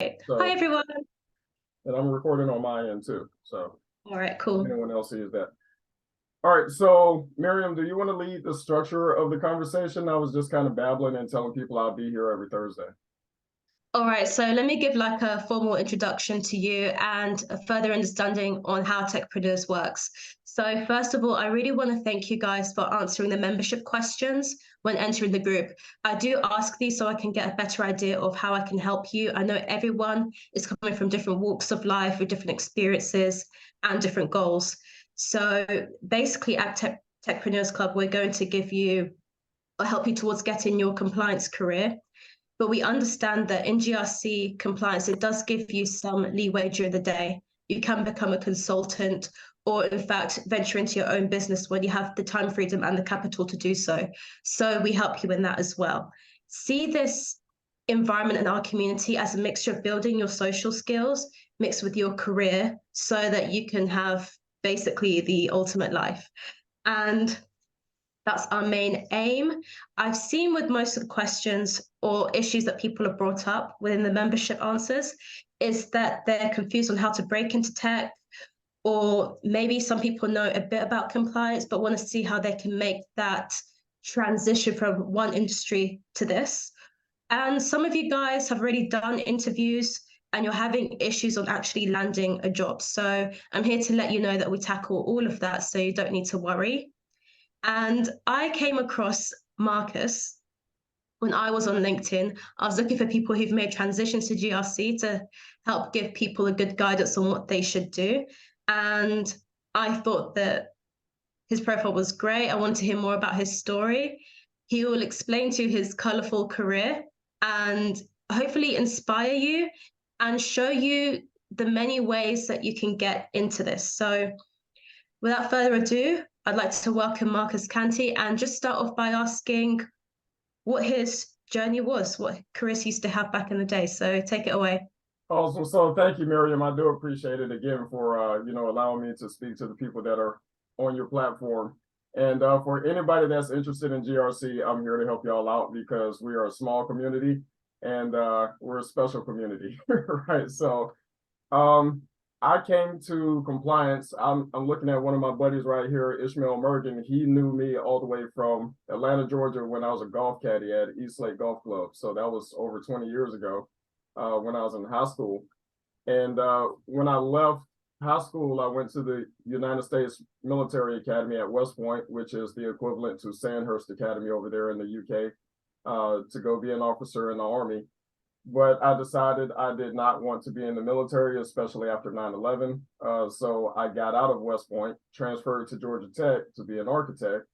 Hi, So, everyone. and I'm recording on my end too. So, All right, if cool. anyone else sees that. All right. So, Miriam, do you want to lead the structure of the conversation? I was just kind of babbling and telling people I'll be here every Thursday. All right, so let me give like a formal introduction to you and a further understanding on how Techpreneurs works. So first of all, I really want to thank you guys for answering the membership questions when entering the group. I do ask these so I can get a better idea of how I can help you. I know everyone is coming from different walks of life with different experiences and different goals. So basically at Techpreneurs Club, we're going to give you or help you towards getting your compliance career. But we understand that in GRC compliance, it does give you some leeway during the day. You can become a consultant or, in fact, venture into your own business when you have the time freedom and the capital to do so. So we help you in that as well. See this environment in our community as a mixture of building your social skills mixed with your career so that you can have basically the ultimate life. And that's our main aim. I've seen with most of the questions or issues that people have brought up within the membership answers is that they're confused on how to break into tech, or maybe some people know a bit about compliance but want to see how they can make that transition from one industry to this. And some of you guys have already done interviews and you're having issues on actually landing a job. So I'm here to let you know that we tackle all of that, so you don't need to worry. And I came across Marcus when I was on LinkedIn. I was looking for people who've made transitions to GRC to help give people a good guidance on what they should do. And I thought that his profile was great. I wanted to hear more about his story. He will explain to you his colorful career and hopefully inspire you and show you the many ways that you can get into this. So without further ado, I'd like to welcome Marcus Canty and just start off by asking what his journey was, what careers he used to have back in the day. So take it away. Awesome. So, thank you, Miriam. I do appreciate it again for allowing me to speak to the people that are on your platform. And for anybody that's interested in GRC, I'm here to help y'all out because we are a small community and we're a special community, right? So, Um, I came to compliance. I'm looking at one of my buddies right here, Ishmael Mergen. He knew me all the way from Atlanta, Georgia, when I was a golf caddy at East Lake Golf Club. So that was over 20 years ago, when I was in high school. And when I left high school, I went to the United States Military Academy at West Point, which is the equivalent to Sandhurst Academy over there in the UK, to go be an officer in the Army. But I decided I did not want to be in the military, especially after 9/11. So I got out of West Point, transferred to Georgia Tech to be an architect.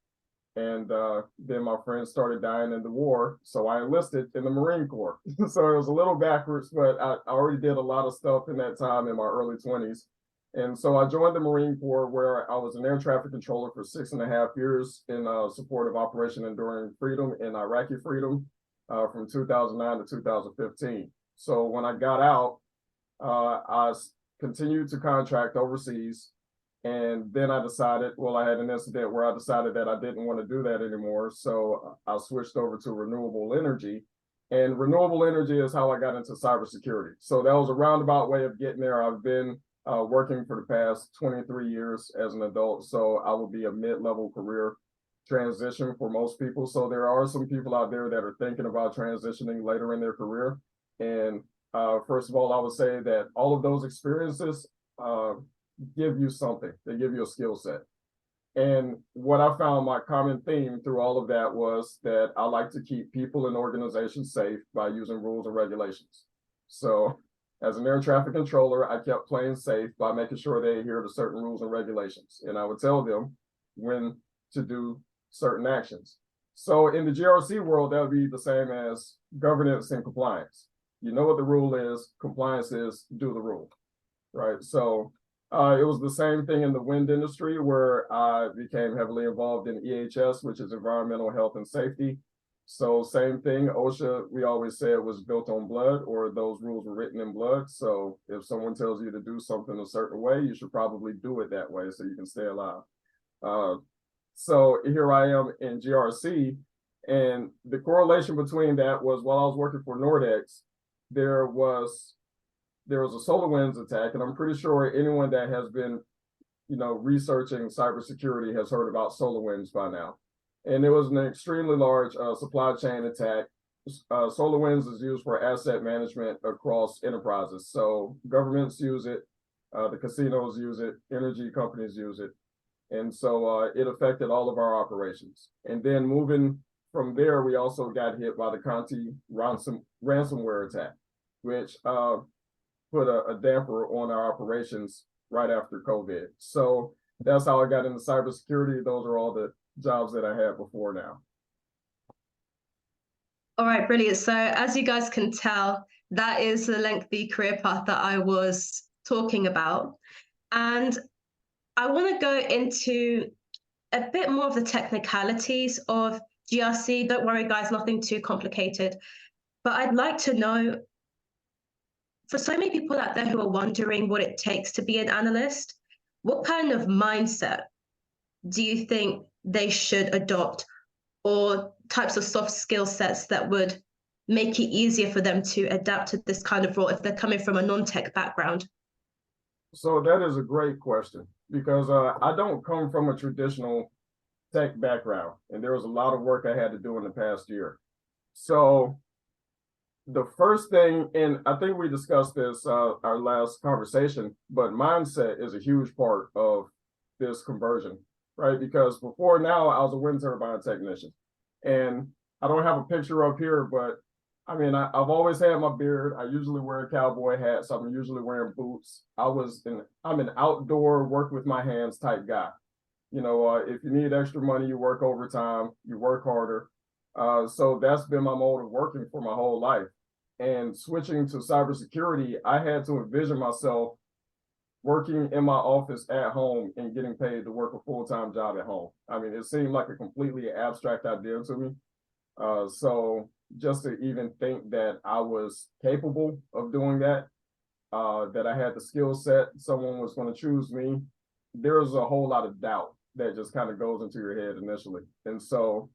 And then my friends started dying in the war. So I enlisted in the Marine Corps. So it was a little backwards, but I already did a lot of stuff in that time in my early 20s. And so I joined the Marine Corps, where I was an air traffic controller for 6.5 years in support of Operation Enduring Freedom and Iraqi Freedom, from 2009 to 2015. So when I got out, I continued to contract overseas. And then I decided, well, I had an incident where I decided that I didn't want to do that anymore. So I switched over to renewable energy. And renewable energy is how I got into cybersecurity. So that was a roundabout way of getting there. I've been working for the past 23 years as an adult. So I would be a mid-level career transition for most people. So there are some people out there that are thinking about transitioning later in their career. And first of all, I would say that all of those experiences give you something. They give you a skill set. And what I found my common theme through all of that was that I like to keep people and organizations safe by using rules and regulations. So as an air traffic controller, I kept playing safe by making sure they adhere to certain rules and regulations. And I would tell them when to do certain actions. So in the GRC world, that would be the same as governance and compliance. You know what the rule is, compliance is do the rule, right? So it was the same thing in the wind industry, where I became heavily involved in EHS, which is environmental health and safety. So same thing, OSHA, we always say it was built on blood, or those rules were written in blood. So if someone tells you to do something a certain way, you should probably do it that way so you can stay alive. So here I am in GRC, and the correlation between that was while I was working for Nordex, there was there was a SolarWinds attack, and I'm pretty sure anyone that has been, researching cybersecurity has heard about SolarWinds by now. And it was an extremely large supply chain attack. SolarWinds is used for asset management across enterprises. So governments use it, the casinos use it, energy companies use it. And so it affected all of our operations. And then moving from there, we also got hit by the Conti ransomware attack, which put a damper on our operations right after COVID. So that's how I got into cybersecurity. Those are all the jobs that I had before now. All right, brilliant. So as you guys can tell, that is the lengthy career path that I was talking about. And I want to go into a bit more of the technicalities of GRC. Don't worry, guys, nothing too complicated. But I'd like to know, for so many people out there who are wondering what it takes to be an analyst, what kind of mindset do you think they should adopt, or types of soft skill sets that would make it easier for them to adapt to this kind of role if they're coming from a non-tech background? So that is a great question, because I don't come from a traditional tech background, and there was a lot of work I had to do in the past year. So the first thing, and I think we discussed this our last conversation, but mindset is a huge part of this conversion, right? Because before now, I was a wind turbine technician, and I don't have a picture up here, but I mean, I've always had my beard. I usually wear cowboy hats. I'm usually wearing boots. I'm an outdoor work with my hands type guy. If you need extra money, you work overtime, you work harder. So that's been my mode of working for my whole life. And switching to cybersecurity, I had to envision myself working in my office at home and getting paid to work a full-time job at home. I mean, it seemed like a completely abstract idea to me. So just to even think that I was capable of doing that, that I had the skill set, someone was going to choose me, there's a whole lot of doubt that just kind of goes into your head initially. And so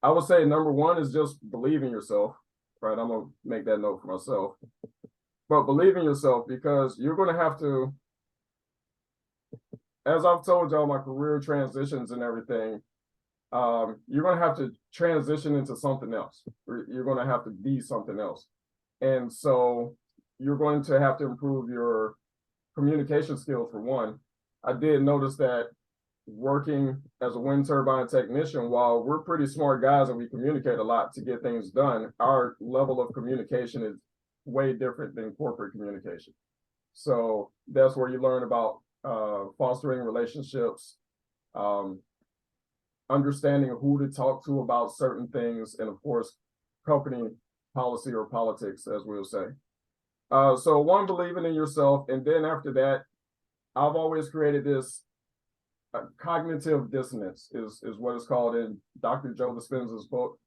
I would say number one is just believe in yourself, right? I'm going to make that note for myself. But believe in yourself, because you're going to have to, as I've told y'all, my career transitions and everything, you're going to have to transition into something else. You're going to have to be something else. And so you're going to have to improve your communication skills, for one. I did notice that working as a wind turbine technician, while we're pretty smart guys and we communicate a lot to get things done, our level of communication is way different than corporate communication. So that's where you learn about fostering relationships, understanding who to talk to about certain things, and of course, company policy or politics, as we'll say. So one, believing in yourself. And then after that, I've always created this cognitive dissonance is what it's called in Dr. Joe Dispenza's book,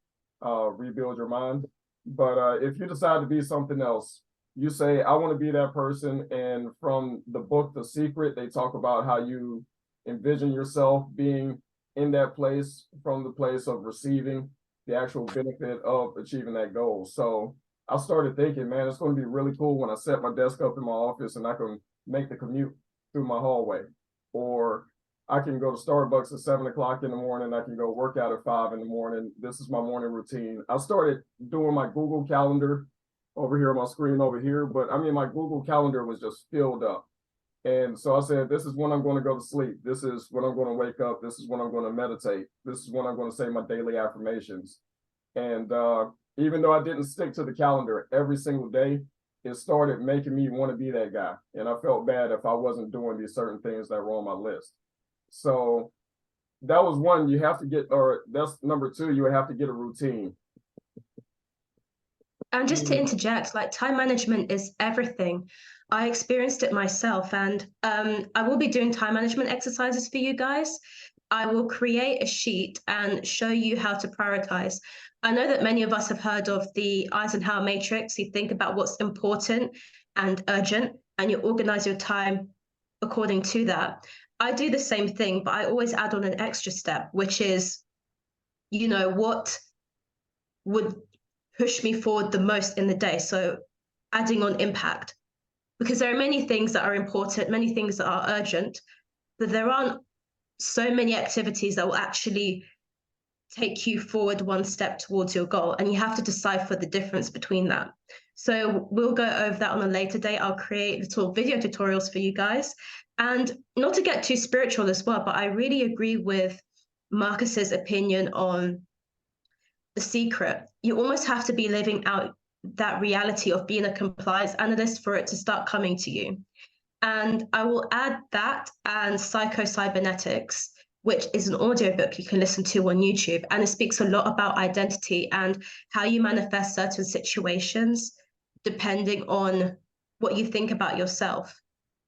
Rebuild Your Mind. But if you decide to be something else, you say, I want to be that person. And from the book, The Secret, they talk about how you envision yourself being in that place from the place of receiving the actual benefit of achieving that goal. So I started thinking, man, it's going to be really cool when I set my desk up in my office and I can make the commute through my hallway, or I can go to Starbucks at 7 o'clock in the morning. I can go work out at 5 in the morning. This is my morning routine. I started doing my Google Calendar over here on my screen over here, but I mean, my Google Calendar was just filled up. And so I said, this is when I'm going to go to sleep. This is when I'm going to wake up. This is when I'm going to meditate. This is when I'm going to say my daily affirmations. And even though I didn't stick to the calendar every single day, it started making me want to be that guy. And I felt bad if I wasn't doing these certain things that were on my list. So that was one, you have to get, or that's number two, you have to get a routine. And just to interject, like, time management is everything. I experienced it myself, and I will be doing time management exercises for you guys. I will create a sheet and show you how to prioritize. I know that many of us have heard of the Eisenhower matrix. You think about what's important and urgent, and you organize your time according to that. I do the same thing, but I always add on an extra step, which is, what would push me forward the most in the day. So adding on impact. because there are many things that are important, many things that are urgent, but there aren't so many activities that will actually take you forward one step towards your goal. And you have to decipher the difference between that. So we'll go over that on a later date. I'll create little video tutorials for you guys. And not to get too spiritual as well, but I really agree with Marcus's opinion on the secret. You almost have to be living out that reality of being a compliance analyst for it to start coming to you. And I will add that and Psycho-Cybernetics, which is an audiobook you can listen to on YouTube. And it speaks a lot about identity and how you manifest certain situations depending on what you think about yourself.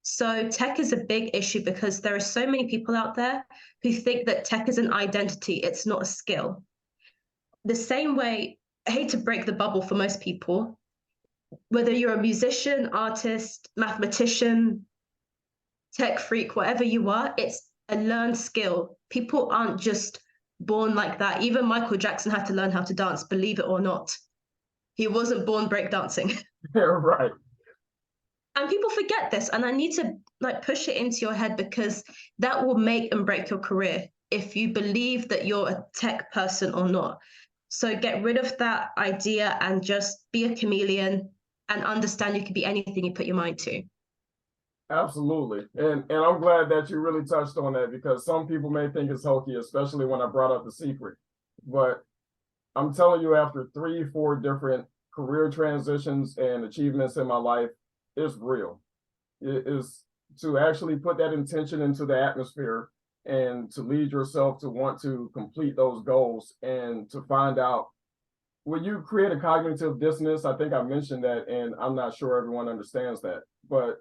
So tech is a big issue because there are so many people out there who think that tech is an identity, it's not a skill. The same way, I hate to break the bubble for most people, whether you're a musician, artist, mathematician, tech freak, whatever you are, it's a learned skill. People aren't just born like that. Even Michael Jackson had to learn how to dance, believe it or not. He wasn't born breakdancing. Yeah, right. And people forget this, and I need to like push it into your head because that will make and break your career if you believe that you're a tech person or not. So get rid of that idea and just be a chameleon and understand you can be anything you put your mind to. Absolutely. And I'm glad that you really touched on that, because some people may think it's hokey, especially when I brought up the secret. But I'm telling you, after 3-4 different career transitions and achievements in my life, it's real. It is to actually put that intention into the atmosphere and to lead yourself to want to complete those goals and to find out when you create a cognitive dissonance. I think I mentioned that, and I'm not sure everyone understands that, but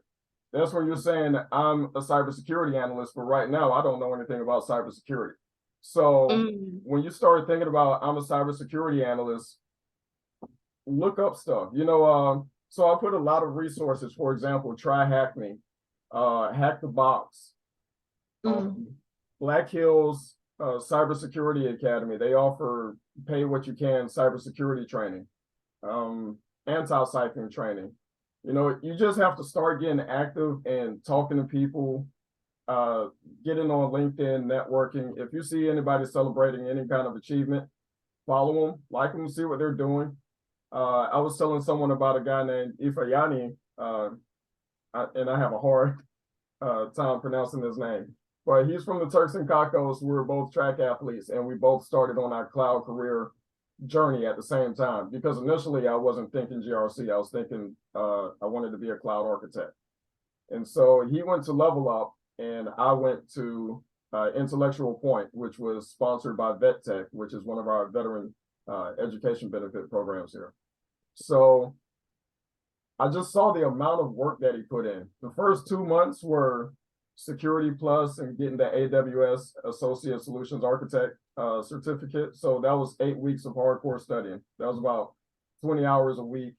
that's when you're saying I'm a cybersecurity analyst, but right now I don't know anything about cybersecurity. So when you start thinking about I'm a cybersecurity analyst, look up stuff. So I put a lot of resources. For example, Try Hack Me, Hack the Box, Black Hills Cybersecurity Academy. They offer pay what you can cybersecurity training, anti-siphoning training. You just have to start getting active and talking to people, getting on LinkedIn, networking. If you see anybody celebrating any kind of achievement, follow them, like them, see what they're doing. I was telling someone about a guy named Ifayani, and I have a hard time pronouncing his name, but he's from the Turks and Caicos. We were both track athletes, and we both started on our cloud career journey at the same time, because initially I wasn't thinking GRC. I was thinking I wanted to be a cloud architect. And so he went to Level Up, and I went to Intellectual Point, which was sponsored by Vet Tech, which is one of our veteran education benefit programs here. So I just saw the amount of work that he put in. The first 2 months were Security Plus and getting the AWS Associate Solutions Architect certificate. So that was 8 weeks of hardcore studying. That was about 20 hours a week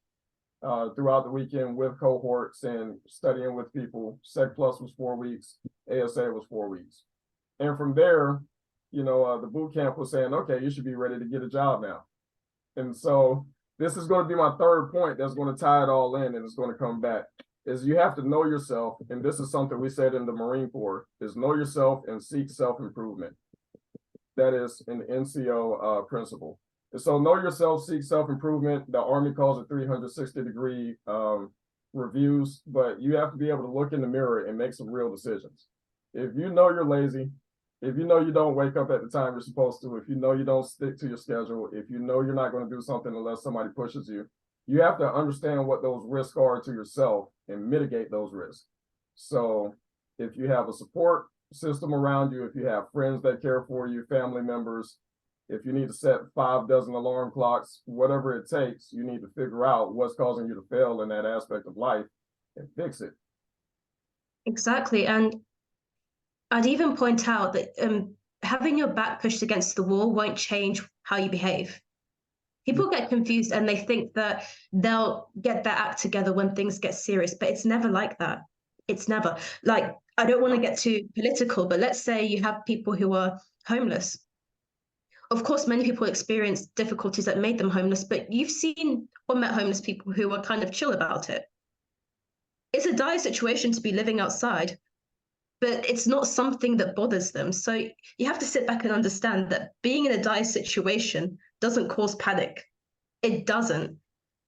throughout the weekend with cohorts and studying with people. Sec Plus was 4 weeks. ASA was 4 weeks. And from there, the boot camp was saying, okay, you should be ready to get a job now. And so this is going to be my third point that's going to tie it all in, and it's going to come back, is you have to know yourself. And this is something we said in the Marine Corps, is know yourself and seek self-improvement. That is an NCO principle. And so know yourself, seek self-improvement. The Army calls it 360-degree reviews, but you have to be able to look in the mirror and make some real decisions. If you know you're lazy, if you know you don't wake up at the time you're supposed to, if you know you don't stick to your schedule, if you know you're not going to do something unless somebody pushes you, you have to understand what those risks are to yourself and mitigate those risks. So if you have a support system around you, if you have friends that care for you, family members, if you need to set 5 dozen alarm clocks, whatever it takes, you need to figure out what's causing you to fail in that aspect of life and fix it. Exactly. And I'd even point out that having your back pushed against the wall won't change how you behave. People get confused and they think that they'll get their act together when things get serious, but it's never like that. It's never. Like, I don't want to get too political, but let's say you have people who are homeless. Of course, many people experience difficulties that made them homeless, but you've seen or met homeless people who are kind of chill about it. it's a dire situation to be living outside, but it's not something that bothers them. So you have to sit back and understand that being in a dire situation doesn't cause panic. It doesn't.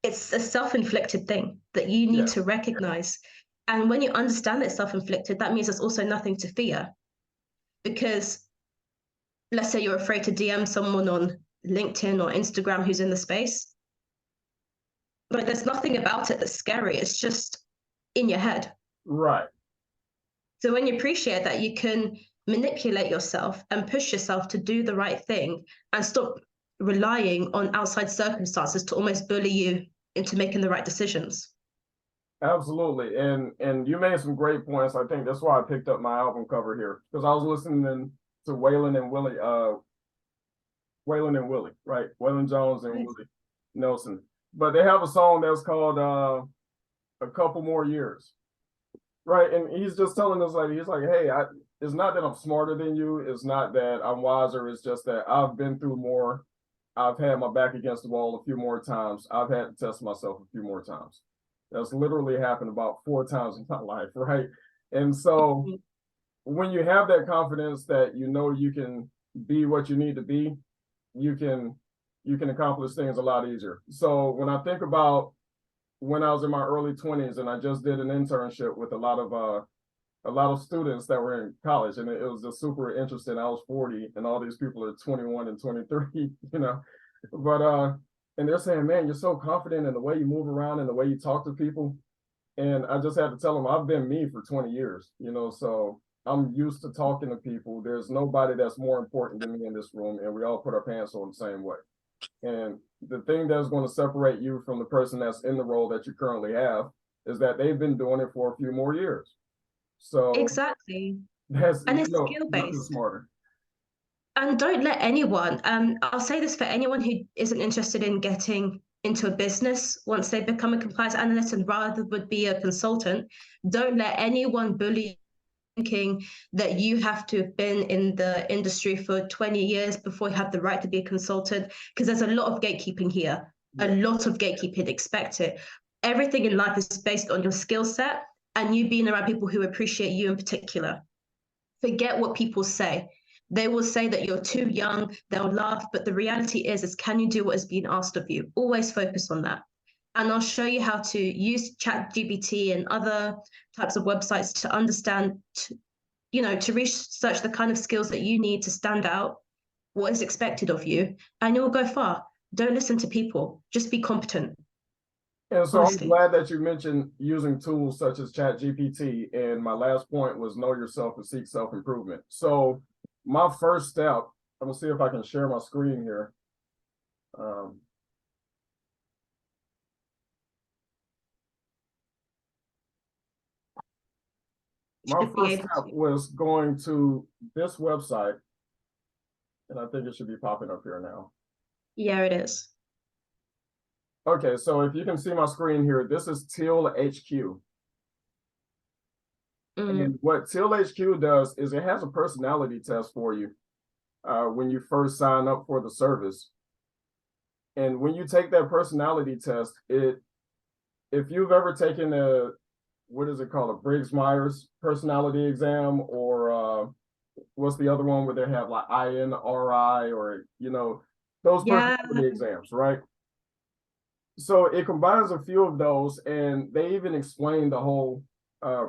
It's a self-inflicted thing that you need to Yes. recognize. And when you understand it's self-inflicted, that means there's also nothing to fear. Because let's say you're afraid to DM someone on LinkedIn or Instagram who's in the space. Like there's nothing about it that's scary. It's just in your head. Right. So when you appreciate that, you can manipulate yourself and push yourself to do the right thing and stop relying on outside circumstances to almost bully you into making the right decisions. Absolutely. And you made some great points. I think that's why I picked up my album cover here, because I was listening to Waylon and Willie, right? Waylon Jones and Willie Nelson. But they have a song that's called A Couple More Years. Right. And he's just telling us, like, he's like, hey, it's not that I'm smarter than you, it's not that I'm wiser, it's just that I've been through more. I've had my back against the wall a few more times. I've had to test myself a few more times. That's literally happened about 4 times in my life, right? And so when you have that confidence that you know you can be what you need to be, you can accomplish things a lot easier. So when I think about when I was in my early 20s and I just did an internship with a lot of students that were in college, and it was just super interesting. I was 40 and all these people are 21 and 23, you know. But and they're saying, man, you're so confident in the way you move around and the way you talk to people. And I just had to tell them I've been me for 20 years, you know, so I'm used to talking to people. There's nobody that's more important than me in this room, and we all put our pants on the same way. And the thing that's going to separate you from the person that's in the role that you currently have is that they've been doing it for a few more years. So Exactly. that's, And you it's know, skill nothing based. smarter. And don't let anyone, I'll say this for anyone who isn't interested in getting into a business once they become a compliance analyst and rather would be a consultant, don't let anyone bully thinking that you have to have been in the industry for 20 years before you have the right to be a consultant, because there's a lot of gatekeeping here, a lot of gatekeeping, expect it. Everything in life is based on your skill set and you being around people who appreciate you in particular. Forget what people say. They will say that you're too young, they'll laugh, but the reality is can you do what is being asked of you? Always focus on that. And I'll show you how to use ChatGPT and other types of websites to understand, to research the kind of skills that you need to stand out, what is expected of you, and you'll go far. Don't listen to people, just be competent. And so I'm Honestly. glad that you mentioned using tools such as ChatGPT. And my last point was know yourself and seek self-improvement. So my first step, I'm gonna see if I can share my screen here. My Should be first able step to. was going to this website, and I think it should be popping up here now. Yeah, it is. Okay, so if you can see my screen here, this is Teal HQ. And what Teal HQ does is it has a personality test for you when you first sign up for the service. And when you take that personality test, if you've ever taken what is it called, a Briggs-Myers personality exam, or what's the other one where they have like INRI, or, you know, those Yeah. personality exams, right? So it combines a few of those, and they even explain the whole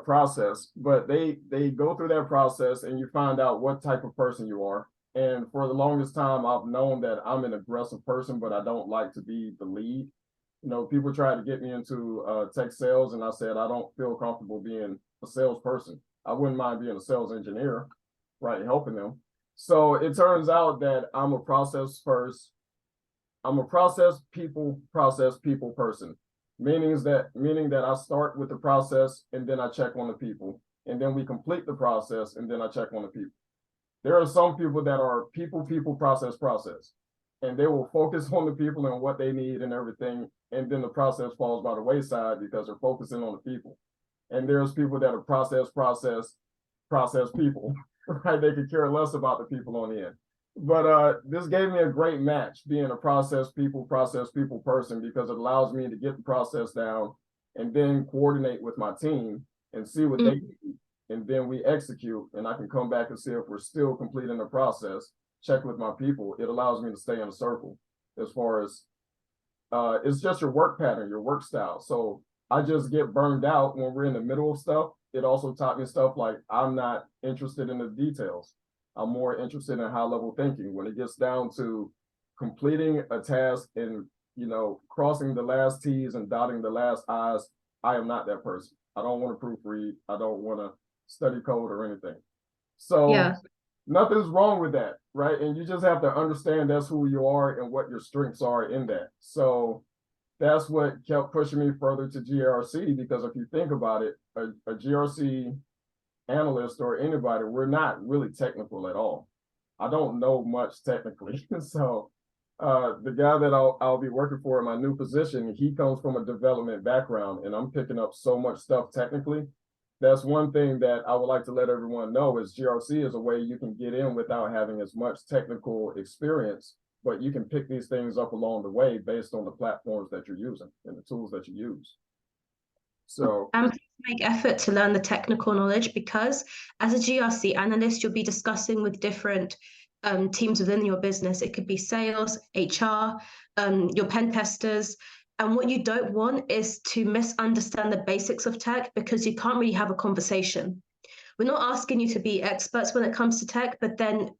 process, but they go through that process and you find out what type of person you are. And for the longest time, I've known that I'm an aggressive person, but I don't like to be the lead. You know, people tried to get me into tech sales, and I said I don't feel comfortable being a salesperson. I wouldn't mind being a sales engineer, right, helping them. So it turns out that I'm a process people person, meaning that I start with the process and then I check on the people, and then we complete the process and then I check on the people. There are some people that are people, process, and they will focus on the people and what they need and everything, and then the process falls by the wayside because they're focusing on the people. And there's people that are process people, right? They could care less about the people on the end. But this gave me a great match, being a process people person, because it allows me to get the process down and then coordinate with my team and see what they need. And then we execute, and I can come back and see if we're still completing the process, check with my people. It allows me to stay in a circle as far as it's just your work pattern, your work style. So I just get burned out when we're in the middle of stuff. It also taught me stuff like I'm not interested in the details. I'm more interested in high level thinking. When it gets down to completing a task and, you know, crossing the last T's and dotting the last I's, I am not that person. I don't want to proofread. I don't want to study code or anything. So Yeah. nothing's wrong with that, right? And you just have to understand that's who you are and what your strengths are in that. So that's what kept pushing me further to GRC, because if you think about it, a GRC analyst or anybody, we're not really technical at all. I don't know much technically. So the guy that I'll be working for in my new position, he comes from a development background, and I'm picking up so much stuff technically. That's one thing that I would like to let everyone know is GRC is a way you can get in without having as much technical experience, but you can pick these things up along the way based on the platforms that you're using and the tools that you use. So And make effort to learn the technical knowledge, because as a GRC analyst, you'll be discussing with different teams within your business. It could be sales, HR, your pen testers. And what you don't want is to misunderstand the basics of tech, because you can't really have a conversation. We're not asking you to be experts when it comes to tech, but then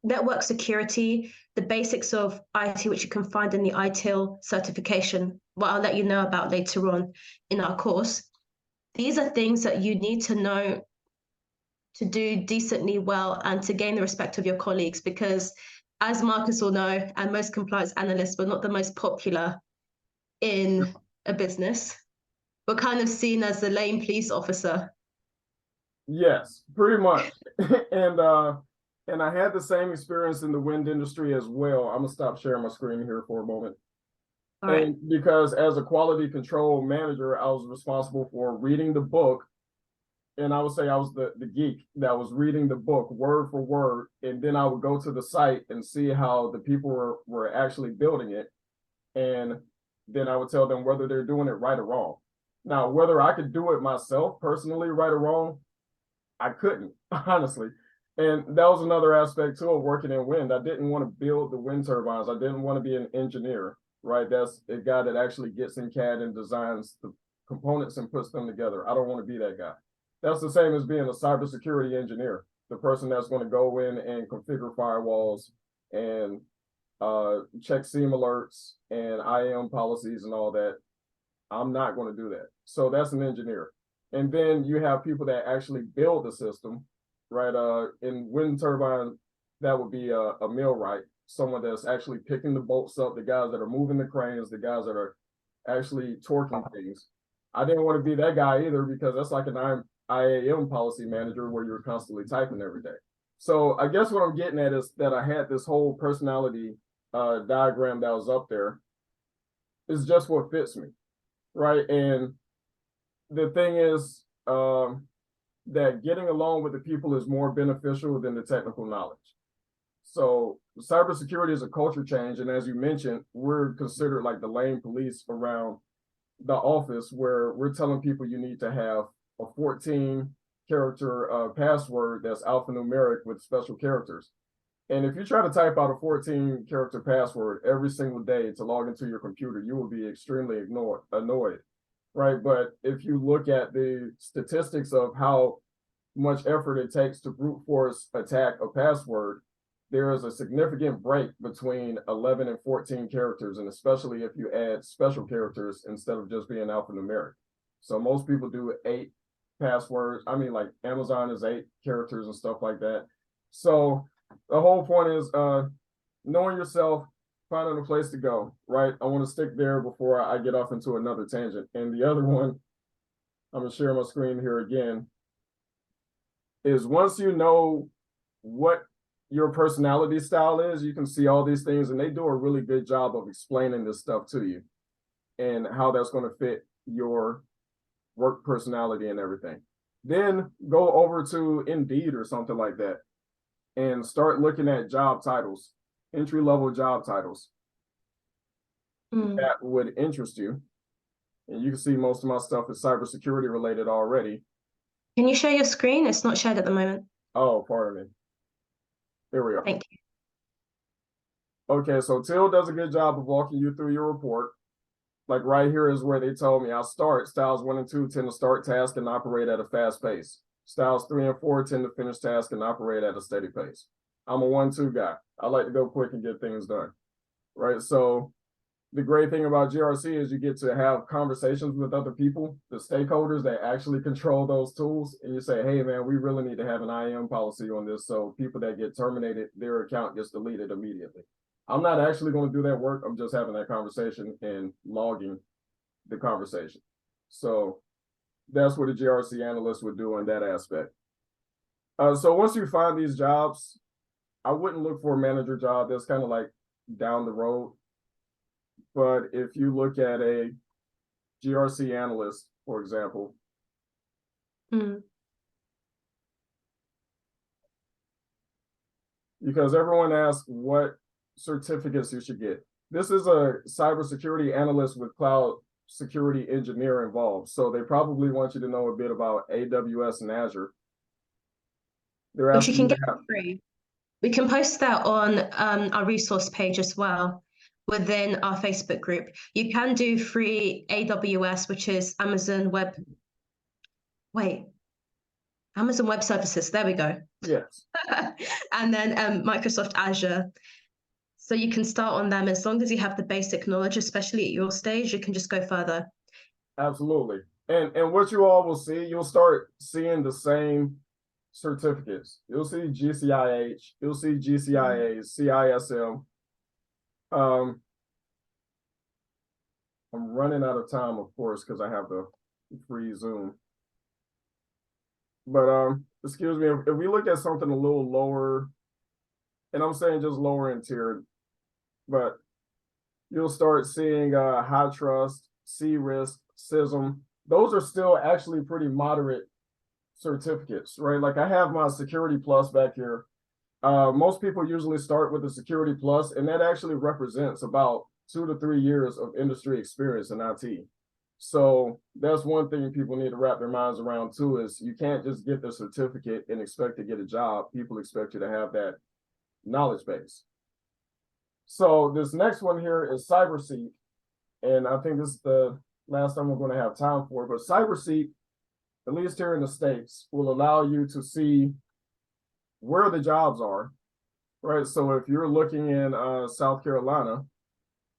network security, the basics of IT, which you can find in the ITIL certification, what I'll let you know about later on in our course. These are things that you need to know to do decently well and to gain the respect of your colleagues, because as Marcus will know, and most compliance analysts, we're not the most popular in a business. We're kind of seen as the lame police officer. yes, pretty much. And I had the same experience in the wind industry as well. I'm gonna stop sharing my screen here for a moment. All right. And because as a quality control manager, I was responsible for reading the book. And I would say I was the geek that was reading the book word for word. And then I would go to the site and see how the people were actually building it. And then I would tell them whether they're doing it right or wrong. Now, whether I could do it myself personally, right or wrong, I couldn't, honestly. And that was another aspect too of working in wind. I didn't want to build the wind turbines. I didn't want to be an engineer, right? That's a guy that actually gets in CAD and designs the components and puts them together. I don't want to be that guy. That's the same as being a cybersecurity engineer, the person that's going to go in and configure firewalls and check SIEM alerts and IAM policies and all that. I'm not going to do that. So that's an engineer. And then you have people that actually build the system, right? In wind turbine, that would be a millwright, someone that's actually picking the bolts up, the guys that are moving the cranes, the guys that are actually torquing things. I didn't want to be that guy either, because that's like an IAM policy manager where you're constantly typing every day. So I guess what I'm getting at is that I had this whole personality diagram that was up there. Is just what fits me, right? And the thing is that getting along with the people is more beneficial than the technical knowledge. So cybersecurity is a culture change. And as you mentioned, we're considered like the lame police around the office, where we're telling people you need to have a 14 character password that's alphanumeric with special characters. And if you try to type out a 14 character password every single day to log into your computer, you will be extremely annoyed, right? But if you look at the statistics of how much effort it takes to brute force attack a password, there is a significant break between 11 and 14 characters, and especially if you add special characters instead of just being alphanumeric. So most people do 8 passwords. I mean, like Amazon is 8 characters and stuff like that. So the whole point is knowing yourself, finding a place to go, right? I want to stick there before I get off into another tangent. And the other one, I'm going to share my screen here again, is once you know what your personality style is, you can see all these things, and they do a really good job of explaining this stuff to you and how that's going to fit your work personality and everything. Then go over to Indeed or something like that and start looking at job titles, entry-level job titles that would interest you. And you can see most of my stuff is cybersecurity related already. Can you share your screen? It's not shared at the moment. Oh, pardon me. There we are. Thank you. Okay, so Till does a good job of walking you through your report. Like right here is where they told me I start. Styles 1 and 2 tend to start tasks and operate at a fast pace. Styles 3 and 4 tend to finish tasks and operate at a steady pace. I'm a 1-2 guy. I like to go quick and get things done. Right. So the great thing about GRC is you get to have conversations with other people, the stakeholders that actually control those tools. And you say, hey, man, we really need to have an IAM policy on this. So people that get terminated, their account gets deleted immediately. I'm not actually going to do that work. I'm just having that conversation and logging the conversation. So that's what a GRC analyst would do in that aspect. So once you find these jobs, I wouldn't look for a manager job. That's kind of like down the road. But if you look at a GRC analyst, for example, because everyone asks what certificates you should get. This is a cybersecurity analyst with cloud security engineer involved. So they probably want you to know a bit about AWS and Azure. Which you can get for free. We can post that on our resource page as well within our Facebook group. You can do free AWS, which is Amazon Web Services. There we go. Yes. And then Microsoft Azure. So you can start on them as long as you have the basic knowledge, especially at your stage, you can just go further. Absolutely. And what you all will see, you'll start seeing the same certificates. You'll see GCIH, you'll see GCIA, CISM. I'm running out of time, of course, because I have the free Zoom. But excuse me, if we look at something a little lower, and I'm saying just lower in tier, but you'll start seeing high trust, C-risk, CISM. Those are still actually pretty moderate certificates, right? Like I have my Security Plus back here. Most people usually start with the Security Plus, and that actually represents about 2 to 3 years of industry experience in IT. So that's one thing people need to wrap their minds around too, is you can't just get the certificate and expect to get a job. People expect you to have that knowledge base. So this next one here is CyberSeek. And I think this is the last time we're going to have time for it, but CyberSeek, at least here in the States, will allow you to see where the jobs are, right? So if you're looking in South Carolina,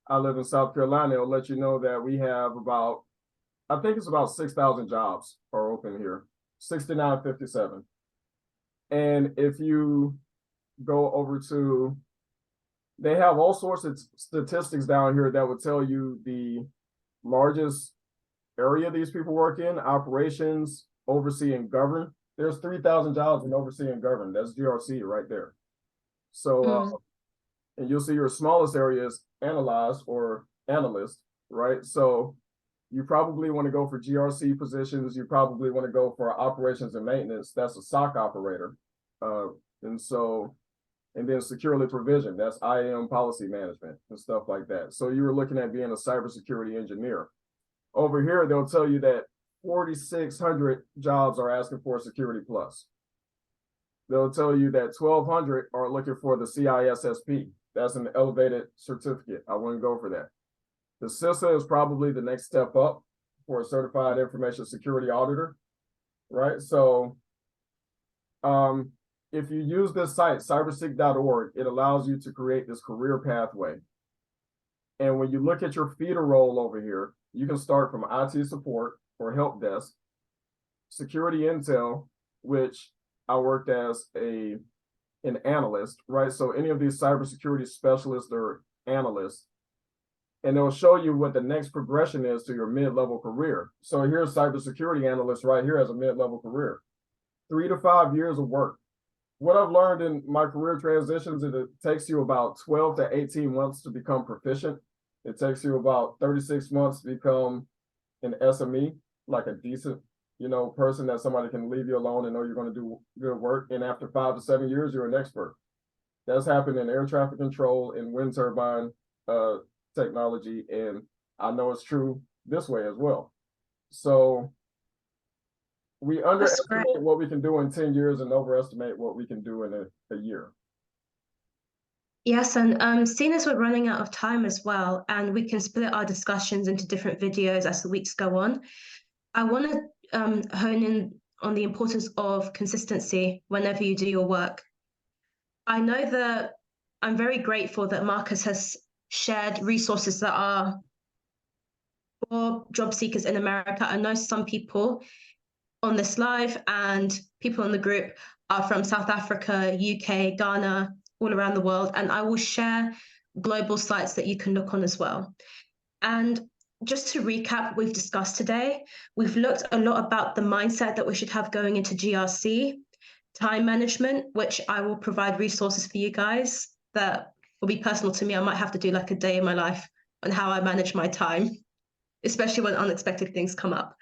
I live in South Carolina, it'll let you know that we have about, I think it's about 6,000 jobs are open here, 6,957. And if you go over to, they have all sorts of statistics down here that would tell you the largest area these people work in, operations, oversee and govern. There's 3,000 jobs in oversee and govern. That's GRC right there. So, and you'll see your smallest area is analyze or analyst, right? So you probably want to go for GRC positions. You probably want to go for operations and maintenance. That's a SOC operator. And then securely provision, that's IAM policy management and stuff like that. So you were looking at being a cybersecurity engineer. Over here, they'll tell you that 4,600 jobs are asking for a Security Plus. They'll tell you that 1,200 are looking for the CISSP. That's an elevated certificate. I wouldn't go for that. The CISA is probably the next step up for a certified information security auditor, right? So if you use this site, cyberseek.org, it allows you to create this career pathway. And when you look at your feeder role over here, you can start from IT support or help desk, security intel, which I worked as an analyst, right? So any of these cybersecurity specialists or analysts, and they'll show you what the next progression is to your mid-level career. So here's cybersecurity analyst right here as a mid-level career. 3 to 5 years of work. What I've learned in my career transitions is it takes you about 12 to 18 months to become proficient. It takes you about 36 months to become an SME, like a decent, person that somebody can leave you alone and know you're going to do good work. And after 5 to 7 years, you're an expert. That's happened in air traffic control and wind turbine technology. And I know it's true this way as well. So we That's great. underestimate what we can do in 10 years and overestimate what we can do in a year. Yes, and seeing as we're running out of time as well, and we can split our discussions into different videos as the weeks go on, I want to hone in on the importance of consistency whenever you do your work. I know that I'm very grateful that Marcus has shared resources that are for job seekers in America. I know some people on this live and people in the group are from South Africa, UK, Ghana, all around the world, and I will share global sites that you can look on as well. And just to recap what we've discussed today, we've looked a lot about the mindset that we should have going into GRC, time management, which I will provide resources for you guys that will be personal to me. I might have to do like a day in my life on how I manage my time, especially when unexpected things come up.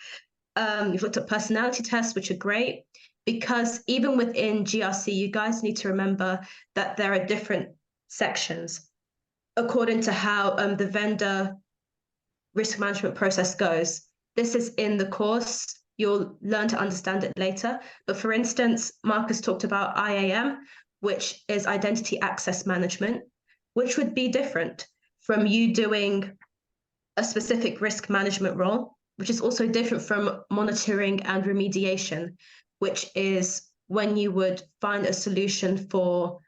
We've looked at personality tests, which are great, because even within GRC, you guys need to remember that there are different sections according to how the vendor risk management process goes. This is in the course. You'll learn to understand it later. But for instance, Marcus talked about IAM, which is identity access management, which would be different from you doing a specific risk management role, which is also different from monitoring and remediation, which is when you would find a solution for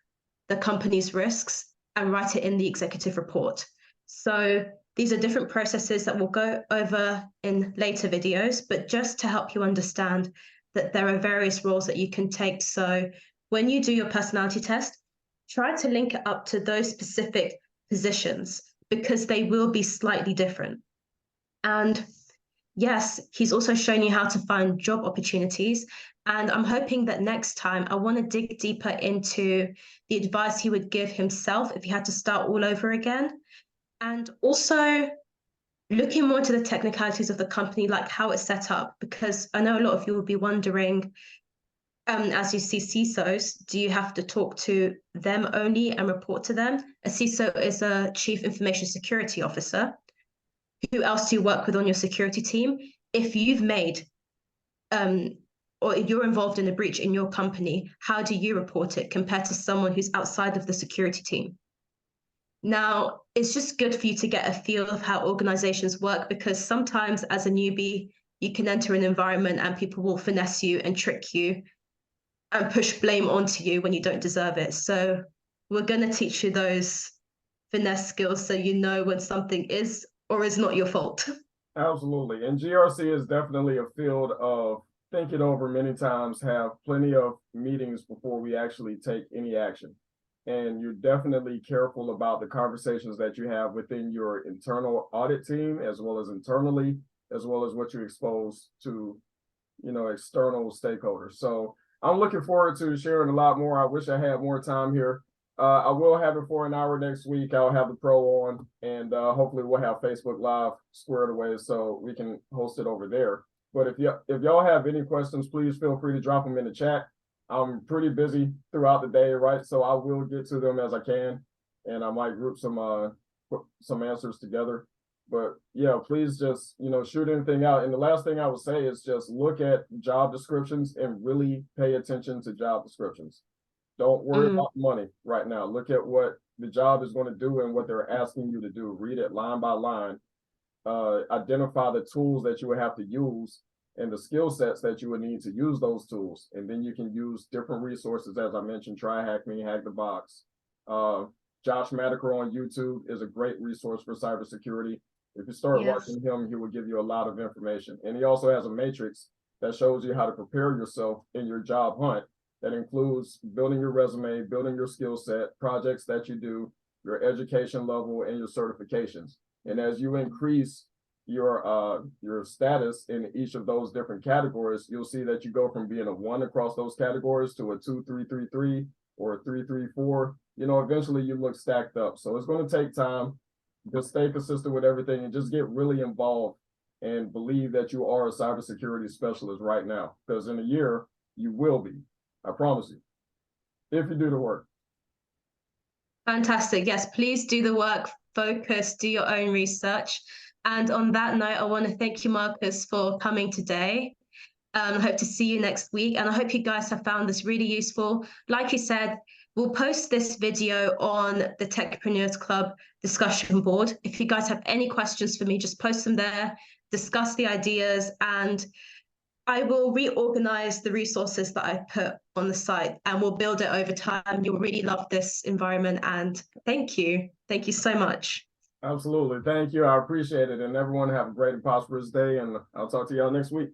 the company's risks and write it in the executive report. So these are different processes that we'll go over in later videos, but just to help you understand that there are various roles that you can take. So when you do your personality test, try to link it up to those specific positions because they will be slightly different. And yes, he's also shown you how to find job opportunities. And I'm hoping that next time I want to dig deeper into the advice he would give himself if he had to start all over again. And also looking more into the technicalities of the company, like how it's set up, because I know a lot of you will be wondering, as you see CISOs, do you have to talk to them only and report to them? A CISO is a Chief Information Security Officer. Who else do you work with on your security team? If you've made or if you're involved in a breach in your company, how do you report it compared to someone who's outside of the security team? Now, it's just good for you to get a feel of how organizations work because sometimes as a newbie, you can enter an environment and people will finesse you and trick you and push blame onto you when you don't deserve it. So we're going to teach you those finesse skills so you know when something is or is not your fault. Absolutely. And GRC is definitely a field of thinking over many times, have plenty of meetings before we actually take any action. And you're definitely careful about the conversations that you have within your internal audit team, as well as internally, as well as what you expose to, external stakeholders. So I'm looking forward to sharing a lot more. I wish I had more time here. I will have it for an hour next week. I'll have the pro on, and hopefully we'll have Facebook Live squared away so we can host it over there. But if y'all have any questions, please feel free to drop them in the chat. I'm pretty busy throughout the day, right? So I will get to them as I can, and I might group some answers together. But yeah, please just shoot anything out. And the last thing I would say is just look at job descriptions and really pay attention to job descriptions. Don't worry about money right now. Look at what the job is going to do and what they're asking you to do. Read it line by line. Identify the tools that you would have to use and the skill sets that you would need to use those tools. And then you can use different resources, as I mentioned, Try Hack Me, Hack the Box. Josh Madiker on YouTube is a great resource for cybersecurity. If you start watching him, he will give you a lot of information. And he also has a matrix that shows you how to prepare yourself in your job hunt. That includes building your resume, building your skill set, projects that you do, your education level, and your certifications. And as you increase your status in each of those different categories, you'll see that you go from being a 1 across those categories to a 2, 3, 3, 3, or a 3, 3, 4. Eventually you look stacked up. So it's going to take time. Just stay consistent with everything and just get really involved and believe that you are a cybersecurity specialist right now. Because in a year, you will be. I promise you, if you do the work. Fantastic. Yes, please do the work, focus, do your own research. And on that note, I want to thank you, Marcus, for coming today. I hope to see you next week. And I hope you guys have found this really useful. Like you said, we'll post this video on the Techpreneurs Club discussion board. If you guys have any questions for me, just post them there, discuss the ideas, and I will reorganize the resources that I've put on the site, and we'll build it over time. You'll really love this environment, and thank you. Thank you so much. Absolutely. Thank you. I appreciate it. And everyone have a great and prosperous day, and I'll talk to y'all next week.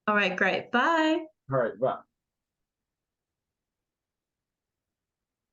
All right, great. Bye. All right, bye.